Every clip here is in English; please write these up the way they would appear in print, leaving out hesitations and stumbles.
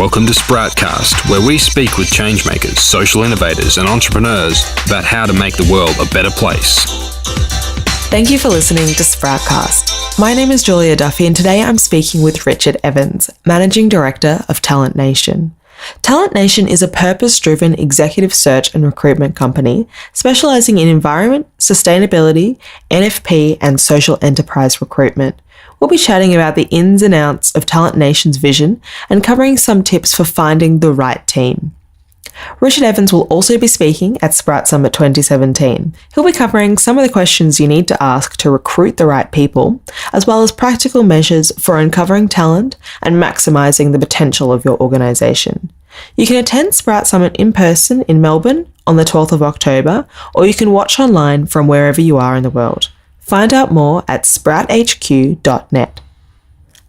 Welcome to Sproutcast, where we speak with changemakers, social innovators, and entrepreneurs about how to make the world a better place. Thank you for listening to Sproutcast. My name is Julia Duffy, and today I'm speaking with Richard Evans, Managing Director of Talent Nation. Talent Nation is a purpose-driven executive search and recruitment company specialising in environment, sustainability, NFP, and social enterprise recruitment. We'll be chatting about the ins and outs of Talent Nation's vision and covering some tips for finding the right team. Richard Evans will also be speaking at Sprout Summit 2017. He'll be covering some of the questions you need to ask to recruit the right people, as well as practical measures for uncovering talent and maximising the potential of your organisation. You can attend Sprout Summit in person in Melbourne on the 12th of October, or you can watch online from wherever you are in the world. Find out more at sprouthq.net.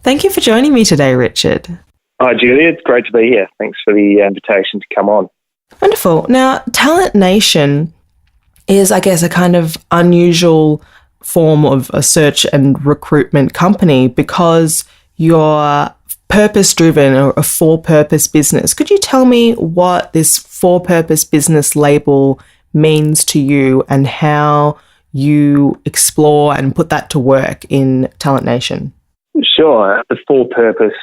Thank you for joining me today, Richard. Hi, Julia. It's great to be here. Thanks for the invitation to come on. Wonderful. Now, Talent Nation is, I guess, a kind of unusual form of a search and recruitment company because you're purpose-driven or a for-purpose business. Could you tell me what this for-purpose business label means to you and how you explore and put that to work in Talent Nation? Sure. The for-purpose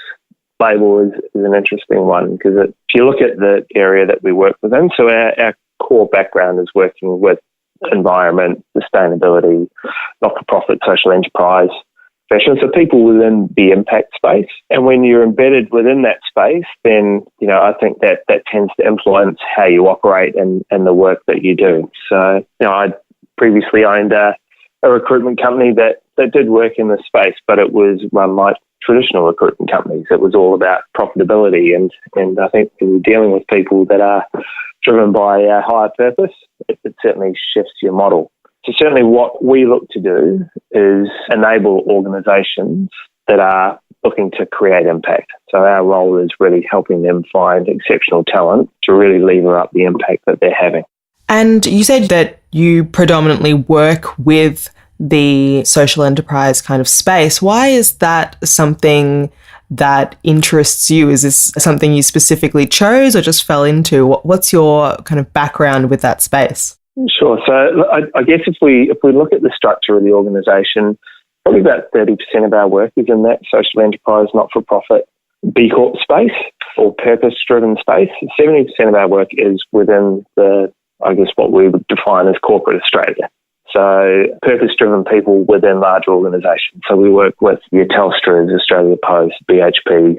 label is an interesting one because if you look at the area that we work within, so our core background is working with environment, sustainability, not-for-profit, social enterprise professionals, so people within the impact space. And when you're embedded within that space, then, I think that tends to influence how you operate and the work that you do. So, I previously owned a recruitment company that did work in this space, but it was run like traditional recruitment companies. It was all about profitability, and I think when you're dealing with people that are driven by a higher purpose, it certainly shifts your model. So certainly what we look to do is enable organisations that are looking to create impact. So our role is really helping them find exceptional talent to really lever up the impact that they're having. And you said that you predominantly work with the social enterprise kind of space. Why is that something that interests you? Is this something you specifically chose or just fell into? What's your kind of background with that space? Sure. So I guess if we look at the structure of the organisation, probably about 30% of our work is in that social enterprise, not-for-profit B Corp space or purpose-driven space. 70% of our work is within what we would define as corporate Australia. So purpose-driven people within large organisations. So we work with your Telstras, Australia Post, BHPs,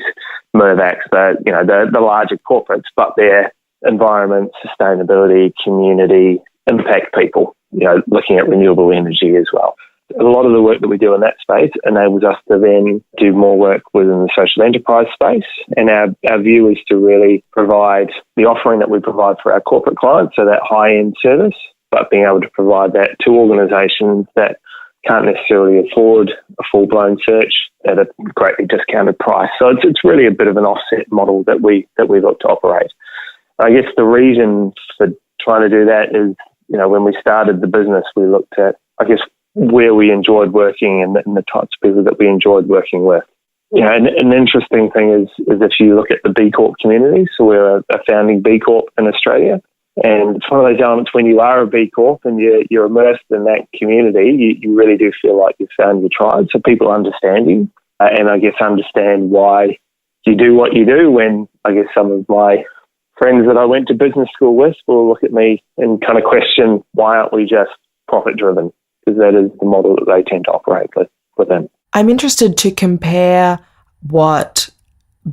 Mirvacs, the larger corporates, but they're environment, sustainability, community, impact people, looking at renewable energy as well. A lot of the work that we do in that space enables us to then do more work within the social enterprise space. And our view is to really provide the offering that we provide for our corporate clients, so that high-end service, but being able to provide that to organisations that can't necessarily afford a full-blown search at a greatly discounted price. So it's really a bit of an offset model that we look to operate. I guess the reason for trying to do that is, when we started the business, we looked at, where we enjoyed working and the types of people that we enjoyed working with. And an interesting thing is if you look at the B Corp community, so we're a founding B Corp in Australia, and it's one of those elements when you are a B Corp and you're immersed in that community, you really do feel like you've found your tribe. So people understand you and understand why you do what you do, when some of my friends that I went to business school with will look at me and kind of question, why aren't we just profit-driven? Because that is the model that they tend to operate within. I'm interested to compare what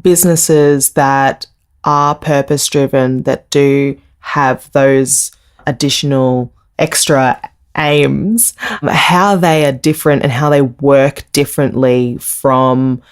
businesses that are purpose-driven, that do have those additional extra aims, how they are different and how they work differently from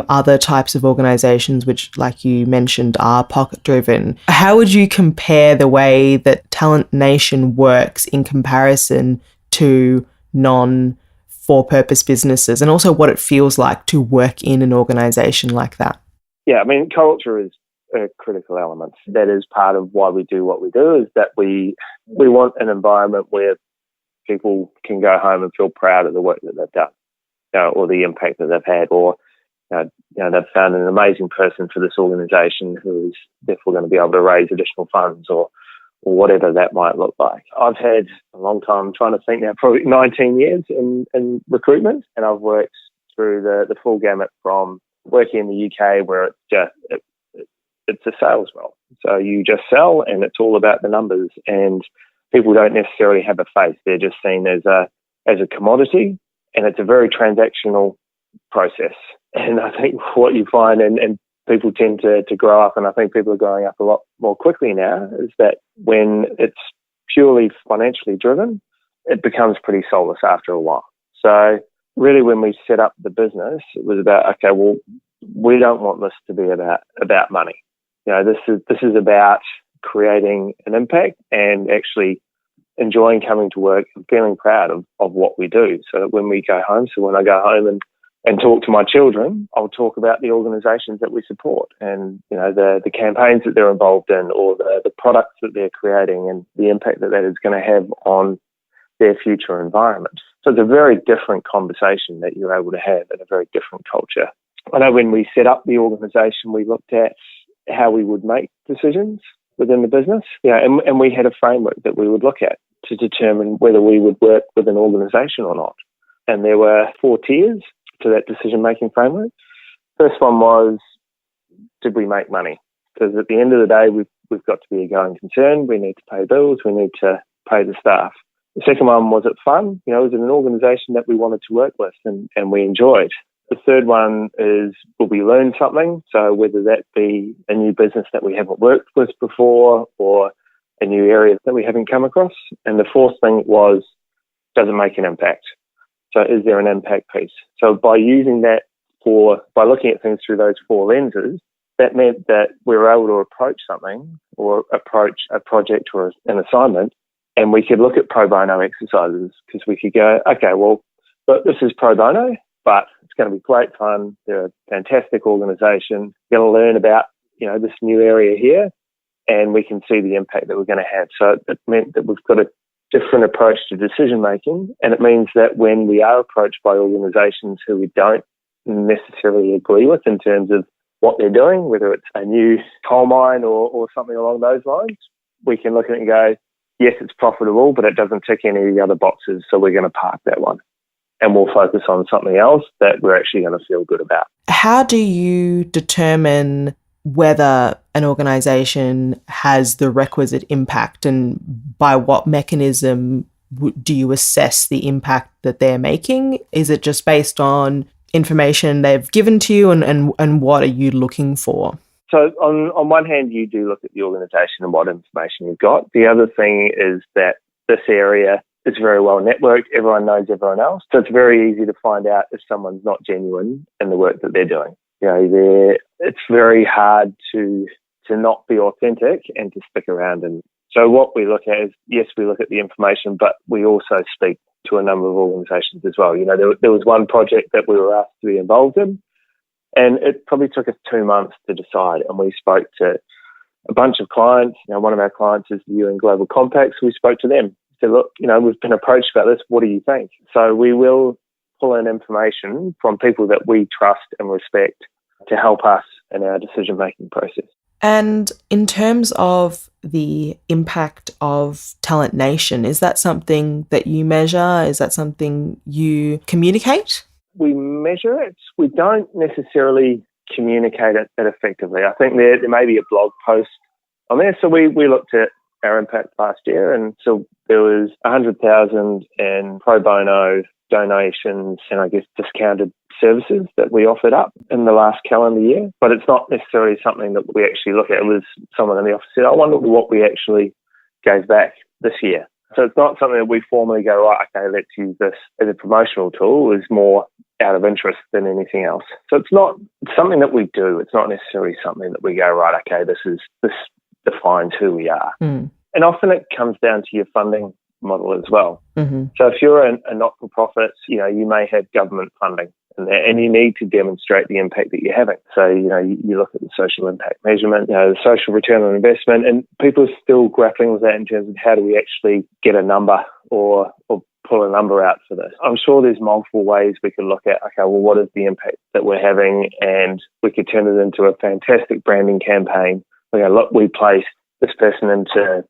other types of organisations, which, like you mentioned, are pocket-driven. How would you compare the way that Talent Nation works in comparison to non-for-purpose businesses, and also what it feels like to work in an organisation like that? Yeah, culture is a critical element. That is part of why we do what we do, is that we want an environment where people can go home and feel proud of the work that they've done, or the impact that they've had, or they've found an amazing person for this organisation who is therefore going to be able to raise additional funds or whatever that might look like. I've had a long time, trying to think now, probably 19 years in recruitment, and I've worked through the full gamut from working in the UK where it's a sales role. So you just sell and it's all about the numbers, and people don't necessarily have a face. They're just seen as a commodity, and it's a very transactional process. And I think what you find, and people tend to grow up, and I think people are growing up a lot more quickly now, is that when it's purely financially driven, it becomes pretty soulless after a while. So really when we set up the business, it was about, okay, well, we don't want this to be about money. This is about creating an impact and actually enjoying coming to work and feeling proud of what we do, so that when we go home, so when I go home and talk to my children, I'll talk about the organisations that we support and, the campaigns that they're involved in, or the products that they're creating and the impact that is going to have on their future environment. So it's a very different conversation that you're able to have in a very different culture. I know when we set up the organisation, we looked at how we would make decisions within the business, and we had a framework that we would look at to determine whether we would work with an organisation or not. And there were 4 tiers to that decision-making framework. First one was, did we make money? Because at the end of the day, we've got to be a going concern. We need to pay bills. We need to pay the staff. The second one, was it fun? Was it an organisation that we wanted to work with and we enjoyed? The third one is, will we learn something? So whether that be a new business that we haven't worked with before or a new area that we haven't come across. And the fourth thing was, does it make an impact? So is there an impact piece? So by using that by looking at things through those 4 lenses, that meant that we were able to approach something or approach a project or an assignment, and we could look at pro bono exercises, because we could go, okay, well, but this is pro bono, but it's going to be great fun. They're a fantastic organisation. We're going to learn about, this new area here, and we can see the impact that we're going to have. So it meant that we've got a different approach to decision making, and it means that when we are approached by organisations who we don't necessarily agree with in terms of what they're doing, whether it's a new coal mine or something along those lines, we can look at it and go, yes, it's profitable, but it doesn't tick any of the other boxes, so we're going to park that one. And we'll focus on something else that we're actually going to feel good about. How do you determine whether an organisation has the requisite impact, and by what mechanism do you assess the impact that they're making? Is it just based on information they've given to you, and what are you looking for? So on one hand, you do look at the organisation and what information you've got. The other thing is that this area is very well networked. Everyone knows everyone else. So it's very easy to find out if someone's not genuine in the work that they're doing. It's very hard to not be authentic and to stick around. And so what we look at is, yes, we look at the information, but we also speak to a number of organisations as well. There was one project that we were asked to be involved in, and it probably took us 2 months to decide. And we spoke to a bunch of clients. One of our clients is the UN Global Compact. So we spoke to them. Said, look, we've been approached about this. What do you think? So we will pull in information from people that we trust and respect to help us in our decision-making process. And in terms of the impact of Talent Nation, is that something that you measure? Is that something you communicate? We measure it. We don't necessarily communicate it effectively. I think there may be a blog post on there. So we looked at our impact last year, and so there was 100,000 in pro bono donations and I guess discounted services that we offered up in the last calendar year. But it's not necessarily something that we actually look at. It was someone in the office said, I wonder what we actually gave back this year. So it's not something that we formally go, right, okay, let's use this as a promotional tool. It's more out of interest than anything else. So it's something that we do. It's not necessarily something that we go, right, okay, this defines who we are. Mm. And often it comes down to your funding model as well. Mm-hmm. So if you're a not-for-profit, you may have government funding and you need to demonstrate the impact that you're having. So, you look at the social impact measurement, the social return on investment, and people are still grappling with that in terms of how do we actually get a number or pull a number out for this. I'm sure there's multiple ways we could look at, okay, well, what is the impact that we're having? And we could turn it into a fantastic branding campaign. Okay, look, we placed this person into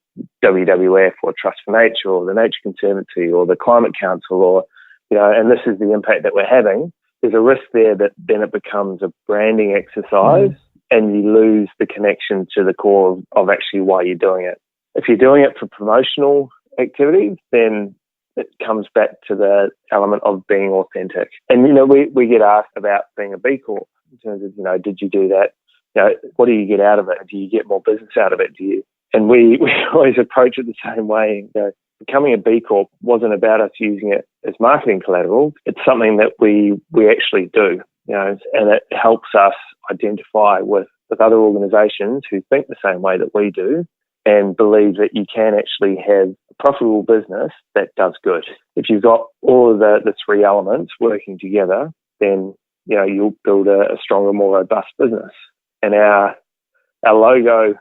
WWF or Trust for Nature or the Nature Conservancy or the Climate Council, or, and this is the impact that we're having. There's a risk there that then it becomes a branding exercise and you lose the connection to the core of actually why you're doing it. If you're doing it for promotional activities, then it comes back to the element of being authentic. And, we get asked about being a B Corp in terms of, did you do that? What do you get out of it? Do you get more business out of it? And we always approach it the same way. Becoming a B Corp wasn't about us using it as marketing collateral. It's something that we actually do, and it helps us identify with other organisations who think the same way that we do and believe that you can actually have a profitable business that does good. If you've got all of the three elements working together, then you'll build a stronger, more robust business. And our logo,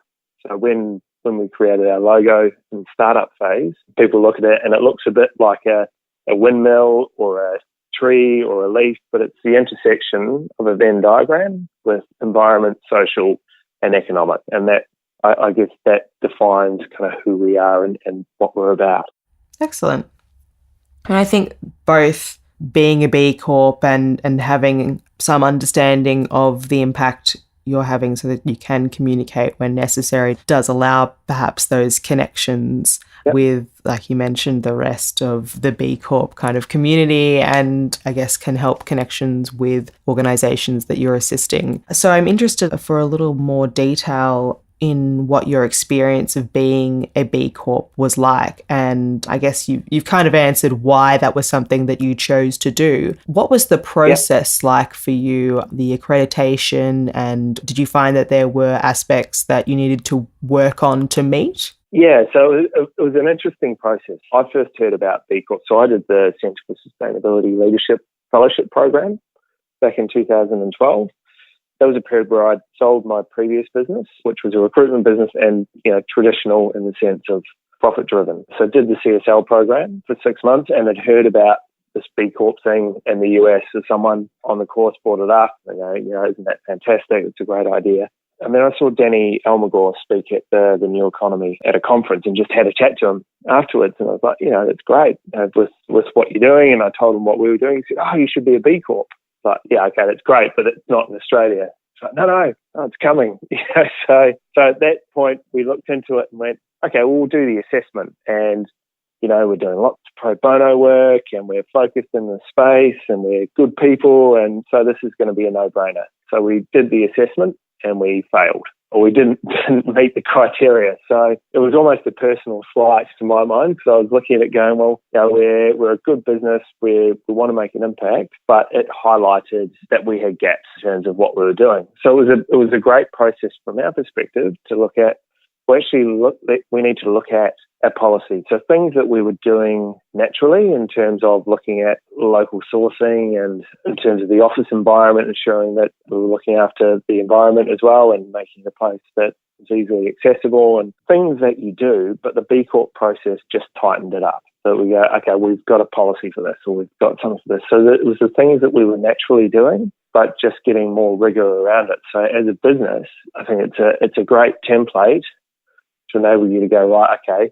so when we created our logo in startup phase, people look at it and it looks a bit like a windmill or a tree or a leaf, but it's the intersection of a Venn diagram with environment, social, and economic. And that, I guess, that defines kind of who we are and what we're about. Excellent. And I think both being a B Corp and having some understanding of the impact you're having so that you can communicate when necessary does allow perhaps those connections with, like you mentioned, the rest of the B Corp kind of community, and I guess can help connections with organisations that you're assisting. So I'm interested for a little more detail in what your experience of being a B Corp was like. And I guess you've kind of answered why that was something that you chose to do. What was the process like for you, the accreditation, and did you find that there were aspects that you needed to work on to meet? Yeah, so it was an interesting process. I first heard about B Corp. So I did the Centre for Sustainability Leadership Fellowship Program back in 2012. That was a period where I'd sold my previous business, which was a recruitment business and, traditional in the sense of profit driven. So I did the CSL program for 6 months and had heard about this B Corp thing in the US. So someone on the course brought it up and isn't that fantastic? It's a great idea. And then I saw Danny Elmagor speak at the New Economy at a conference and just had a chat to him afterwards. And I was like, that's great with what you're doing. And I told him what we were doing. He said, you should be a B Corp. But yeah, okay, that's great, but it's not in Australia. So, no, it's coming. So at that point, we looked into it and went, okay, we'll do the assessment. And, we're doing lots of pro bono work and we're focused in the space and we're good people. And so this is going to be a no-brainer. So we did the assessment and we failed, or we didn't meet the criteria. So it was almost a personal slight to my mind, because I was looking at it going, well, we're a good business, we want to make an impact, but it highlighted that we had gaps in terms of what we were doing. So it was a great process from our perspective to look at. We need to look at our policy. So things that we were doing naturally in terms of looking at local sourcing and in terms of the office environment, ensuring that we were looking after the environment as well and making a place that is easily accessible, and things that you do, but the B Corp process just tightened it up. So we go, okay, we've got a policy for this, or we've got something for this. So it was the things that we were naturally doing, but just getting more rigor around it. So as a business, I think it's a great template to enable you to go, right, okay,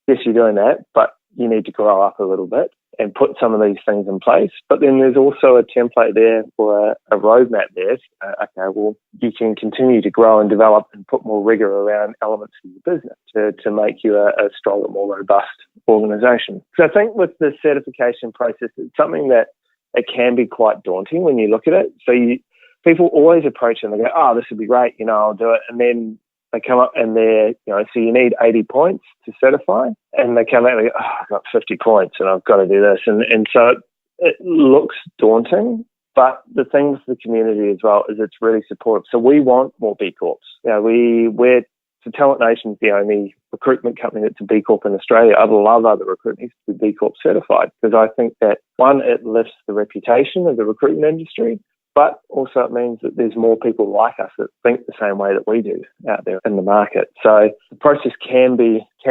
yes, you're doing that, but you need to grow up a little bit and put some of these things in place. But then there's also a template there or a roadmap there. Okay, well, you can continue to grow and develop and put more rigor around elements of your business to make you a stronger, more robust organisation. So I think with the certification process, it's something that it can be quite daunting when you look at it. So people always approach it and they go, this would be great, I'll do it. And then they come up and so you need 80 points to certify, and they come out and they go, I've got 50 points and I've got to do this. And so it looks daunting, but the thing with the community as well is it's really supportive. So we want more B Corps. Talent Nation's the only recruitment company that's a B Corp in Australia. I'd love other recruiters to be B Corp certified, because I think that, one, it lifts the reputation of the recruitment industry, But also it means that there's more people like us that think the same way that we do out there in the market. So the process can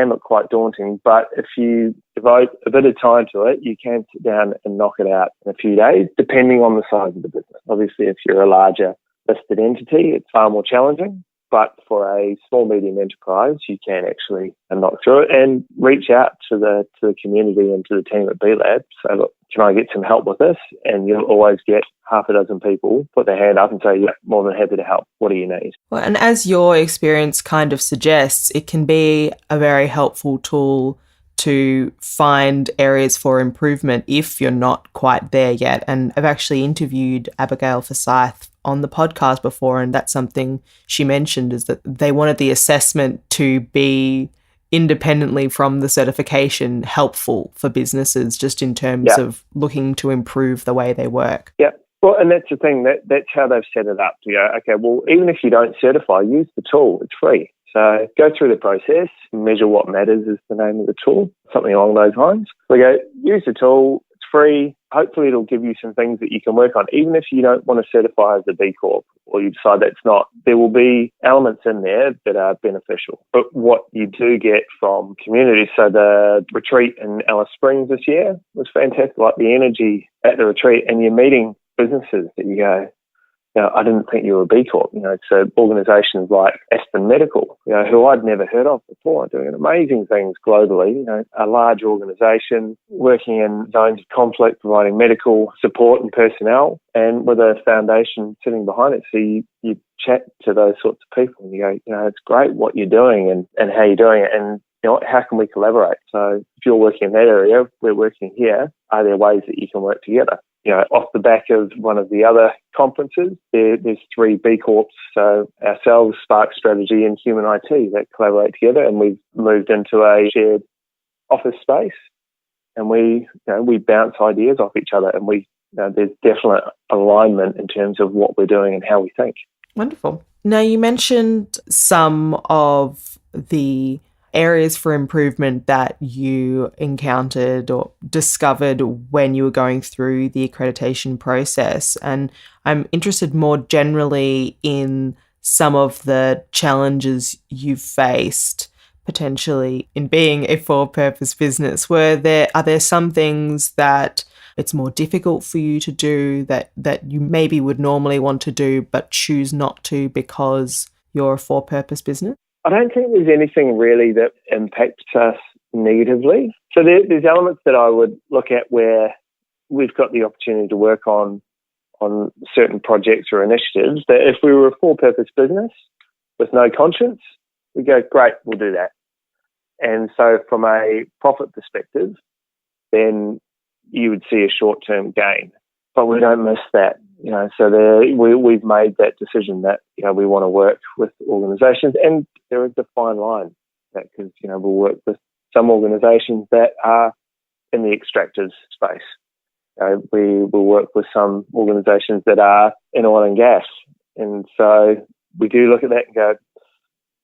look quite daunting, but if you devote a bit of time to it, you can sit down and knock it out in a few days, depending on the size of the business. Obviously, if you're a larger listed entity, it's far more challenging. But for a small, medium enterprise, you can actually knock through it and reach out to the community and to the team at B-Lab. So, look, can I get some help with this? And you'll always get half a dozen people put their hand up and say, yeah, more than happy to help. What do you need? Well, and as your experience kind of suggests, it can be a very helpful tool to find areas for improvement if you're not quite there yet. And I've actually interviewed Abigail Forsyth on the podcast before, and that's something she mentioned, is that they wanted the assessment to be independently from the certification helpful for businesses, just in terms of looking to improve the way they work. Yeah. Well, and that's the thing, that's how they've set it up to go, okay, well, even if you don't certify, use the tool. It's free. So go through the process, Measure What Matters is the name of the tool, something along those lines. We go, use the tool, it's free. Hopefully it'll give you some things that you can work on. Even if you don't want to certify as a B Corp or you decide that's not, there will be elements in there that are beneficial. But what you do get from community, so the retreat in Alice Springs this year was fantastic, like the energy at the retreat, and you're meeting businesses that you go, I didn't think you were a B Corp. So organisations like Aspen Medical, who I'd never heard of before, doing amazing things globally. A large organisation working in zones of conflict, providing medical support and personnel, and with a foundation sitting behind it. So you chat to those sorts of people, and you go, it's great what you're doing and how you're doing it, and how can we collaborate? So if you're working in that area, we're working here. Are there ways that you can work together? Off the back of one of the other conferences, there's 3 B Corps, so ourselves, Spark Strategy and Human IT, that collaborate together, and we've moved into a shared office space, and we bounce ideas off each other, and there's definite alignment in terms of what we're doing and how we think. Wonderful. Now, you mentioned some of the areas for improvement that you encountered or discovered when you were going through the accreditation process. And I'm interested more generally in some of the challenges you've faced potentially in being a for-purpose business. Are there some things that it's more difficult for you to do that you maybe would normally want to do but choose not to because you're a for-purpose business? I don't think there's anything really that impacts us negatively. So there's elements that I would look at where we've got the opportunity to work on certain projects or initiatives that if we were a for-purpose business with no conscience, we go, great, we'll do that. And so from a profit perspective, then you would see a short-term gain. But we don't miss that. So we've made that decision that, we want to work with organisations, and there is a fine line because, we'll work with some organisations that are in the extractive space. We will work with some organisations that are in oil and gas. And so we do look at that and go,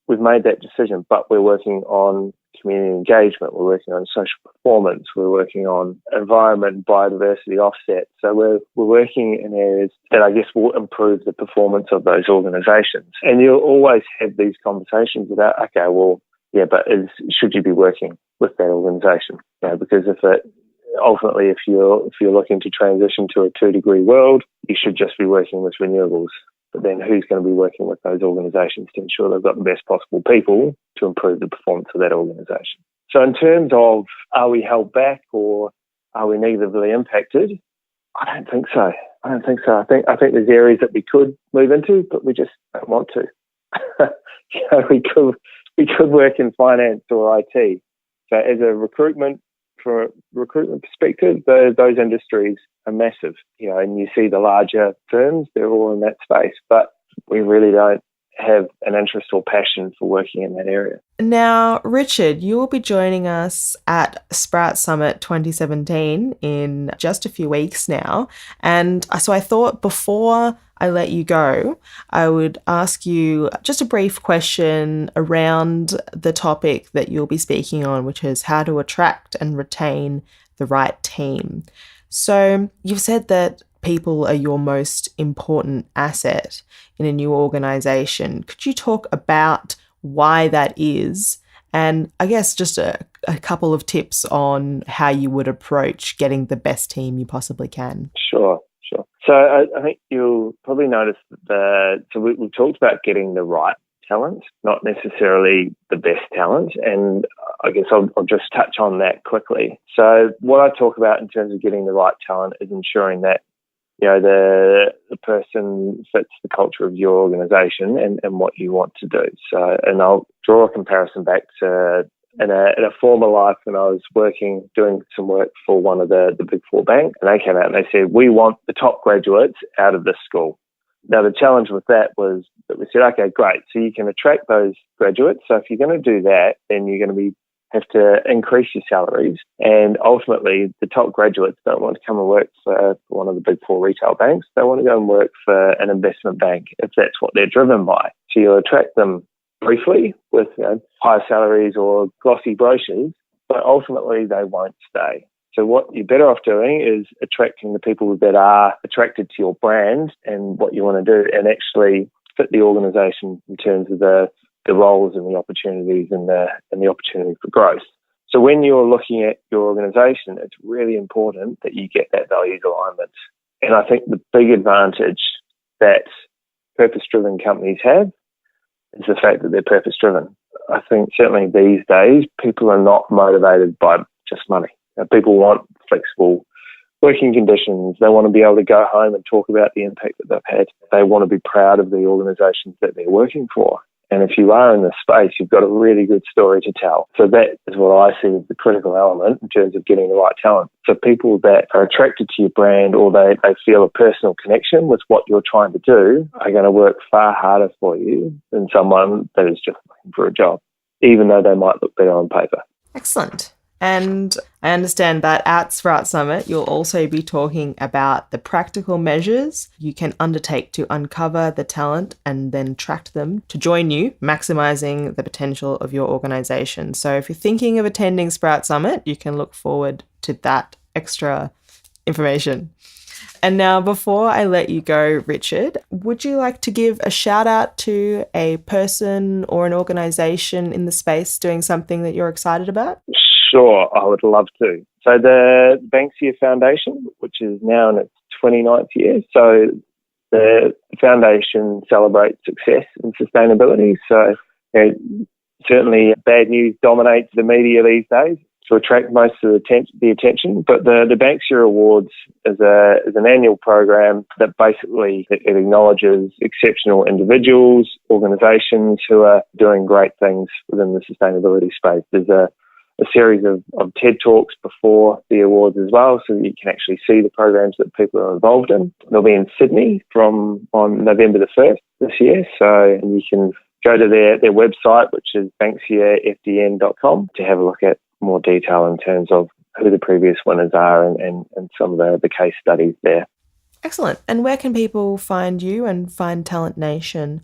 we've made that decision, but we're working on community engagement, we're working on social performance, we're working on environment and biodiversity offset. So we're working in areas that I guess will improve the performance of those organisations. And you'll always have these conversations about, okay, well, yeah, but should you be working with that organisation? Because ultimately, if you're looking to transition to a 2-degree world, you should just be working with renewables. But then who's going to be working with those organisations to ensure they've got the best possible people to improve the performance of that organisation? So in terms of are we held back or are we negatively impacted, I don't think so. I think there's areas that we could move into, but we just don't want to. We could work in finance or IT. So as from a recruitment perspective, those industries are massive, and you see the larger firms, they're all in that space, but we really don't have an interest or passion for working in that area. Now, Richard, you will be joining us at Sprout Summit 2017 in just a few weeks now. And so I thought before I let you go, I would ask you just a brief question around the topic that you'll be speaking on, which is how to attract and retain the right team. So you've said that people are your most important asset in a new organisation. Could you talk about why that is? And I guess just a couple of tips on how you would approach getting the best team you possibly can. Sure. So I think you'll probably notice that we've talked about getting the right talent, not necessarily the best talent. And I guess I'll just touch on that quickly. So what I talk about in terms of getting the right talent is ensuring that, you know, the person fits the culture of your organisation and what you want to do. So, and I'll draw a comparison back to in a former life when I was doing some work for one of the big four banks, and they came out and they said, we want the top graduates out of this school. Now, the challenge with that was that we said, okay, great. So you can attract those graduates. So if you're going to do that, then you're going to have to increase your salaries. And ultimately, the top graduates don't want to come and work for one of the big four retail banks. They want to go and work for an investment bank if that's what they're driven by. So you'll attract them briefly with higher salaries or glossy brochures, but ultimately they won't stay. So what you're better off doing is attracting the people that are attracted to your brand and what you want to do and actually fit the organisation in terms of the roles and the opportunities and the opportunity for growth. So when you're looking at your organisation, it's really important that you get that values alignment. And I think the big advantage that purpose-driven companies have is the fact that they're purpose-driven. I think certainly these days, people are not motivated by just money. People want flexible working conditions. They want to be able to go home and talk about the impact that they've had. They want to be proud of the organisations that they're working for. And if you are in this space, you've got a really good story to tell. So that is what I see as the critical element in terms of getting the right talent. So people that are attracted to your brand or they feel a personal connection with what you're trying to do are going to work far harder for you than someone that is just looking for a job, even though they might look better on paper. Excellent. And I understand that at Sprout Summit, you'll also be talking about the practical measures you can undertake to uncover the talent and then attract them to join you, maximising the potential of your organisation. So if you're thinking of attending Sprout Summit, you can look forward to that extra information. And now, before I let you go, Richard, would you like to give a shout out to a person or an organisation in the space doing something that you're excited about? Sure, I would love to. So the Banksia Foundation, which is now in its 29th year, so the foundation celebrates success and sustainability. So certainly bad news dominates the media these days to attract most of the attention. But the Banksia Awards is an annual program that basically it acknowledges exceptional individuals, organisations who are doing great things within the sustainability space. There's a series of TED Talks before the awards as well, so that you can actually see the programs that people are involved in. They'll be in Sydney on November the 1st this year, so you can go to their website, which is banksiafdn.com, to have a look at more detail in terms of who the previous winners are and some of the case studies there. Excellent. And where can people find you and find Talent Nation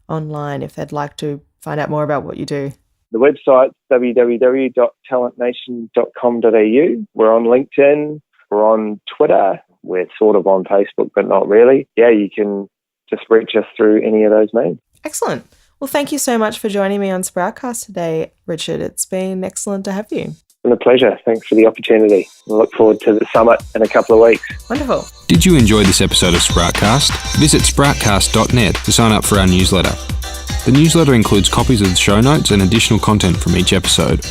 online if they'd like to find out more about what you do? The website's www.talentnation.com.au. We're on LinkedIn. We're on Twitter. We're sort of on Facebook, but not really. Yeah, you can just reach us through any of those means. Excellent. Well, thank you so much for joining me on Sproutcast today, Richard. It's been excellent to have you. It's been a pleasure. Thanks for the opportunity. I look forward to the summit in a couple of weeks. Wonderful. Did you enjoy this episode of Sproutcast? Visit sproutcast.net to sign up for our newsletter. The newsletter includes copies of the show notes and additional content from each episode.